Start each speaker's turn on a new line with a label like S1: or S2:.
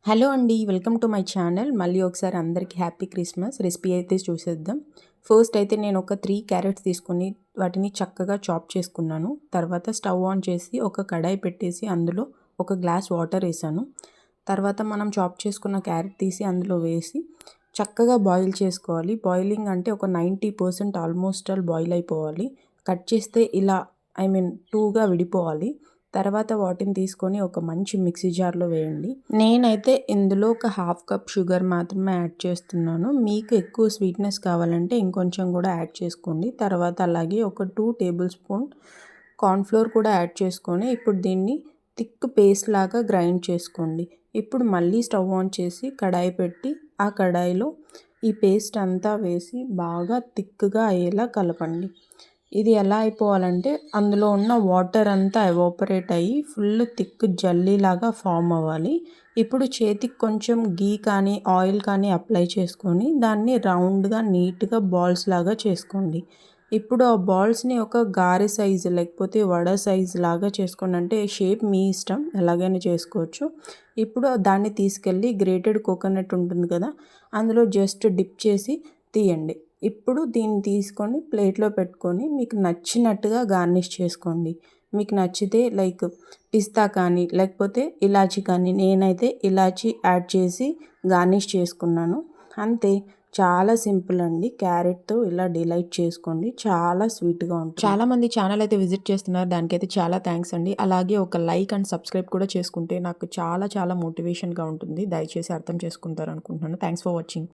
S1: Hello అండి. Welcome to my channel. మళ్ళీ ఒకసారి అందరికీ హ్యాపీ క్రిస్మస్. రెసిపీ అయితే చూసేద్దాం. ఫస్ట్ అయితే నేను ఒక 3 క్యారెట్స్ తీసుకొని వాటిని చక్కగా చాప్ చేసుకున్నాను. తర్వాత స్టవ్ ఆన్ చేసి ఒక కడాయి పెట్టేసి అందులో ఒక గ్లాస్ వాటర్ వేసాను. తర్వాత మనం చాప్ చేసుకున్న క్యారెట్ తీసి అందులో వేసి చక్కగా బాయిల్ చేసుకోవాలి. బాయిలింగ్ అంటే ఒక 90% ఆల్మోస్ట్ ఆల్ బాయిల్ అయిపోవాలి. కట్ చేస్తే ఇలా 2గా విడిపోవాలి. తర్వాత వాటిని తీసుకొని ఒక మంచి మిక్సీ జార్లో వేయండి. నేనైతే ఇందులో ఒక హాఫ్ కప్ షుగర్ మాత్రమే యాడ్ చేస్తున్నాను. మీకు ఎక్కువ స్వీట్నెస్ కావాలంటే ఇంకొంచెం కూడా యాడ్ చేసుకోండి. తర్వాత అలాగే ఒక 2 టేబుల్ స్పూన్ కార్న్ఫ్లోర్ కూడా యాడ్ చేసుకొని ఇప్పుడు దీన్ని థిక్ పేస్ట్ లాగా గ్రైండ్ చేసుకోండి. ఇప్పుడు మళ్ళీ స్టవ్ ఆన్ చేసి కడాయి పెట్టి ఆ కడాయిలో ఈ పేస్ట్ అంతా వేసి బాగా థిక్గా అయ్యేలా కలపండి. ఇది ఎలా అయిపోవాలంటే అందులో ఉన్న వాటర్ అంతా ఎవాపరేట్ అయ్యి ఫుల్ థిక్ జల్లీలాగా ఫామ్ అవ్వాలి. ఇప్పుడు చేతికి కొంచెం గీ కానీ ఆయిల్ కానీ అప్లై చేసుకొని దాన్ని రౌండ్గా నీట్గా బాల్స్ లాగా చేసుకోండి. ఇప్పుడు ఆ బాల్స్ని ఒక గారె సైజు లేకపోతే వడ సైజు లాగా చేసుకోండి. అంటే షేప్ మీ ఇష్టం, ఎలాగైనా చేసుకోవచ్చు. ఇప్పుడు దాన్ని తీసుకెళ్ళి గ్రేటెడ్ కోకోనట్ ఉంటుంది కదా, అందులో జస్ట్ డిప్ చేసి తీయండి. ఇప్పుడు దీన్ని తీసుకొని ప్లేట్లో పెట్టుకొని మీకు నచ్చినట్టుగా గార్నిష్ చేసుకోండి. మీకు నచ్చితే లైక్ పిస్తా కానీ లేకపోతే ఇలాచీ కానీ, నేనైతే ఇలాచీ యాడ్ చేసి గార్నిష్ చేసుకున్నాను. అంతే, చాలా సింపుల్ అండి. క్యారెట్తో ఇలా డిలైట్ చేసుకోండి, చాలా స్వీట్గా ఉంటుంది. చాలామంది ఛానల్ అయితే విజిట్ చేస్తున్నారు, దానికైతే చాలా థ్యాంక్స్ అండి. అలాగే ఒక లైక్ అండ్ సబ్స్క్రైబ్ కూడా చేసుకుంటే నాకు చాలా చాలా మోటివేషన్గా ఉంటుంది. దయచేసి అర్థం చేసుకుంటారు అనుకుంటున్నాను. Thanks for watching.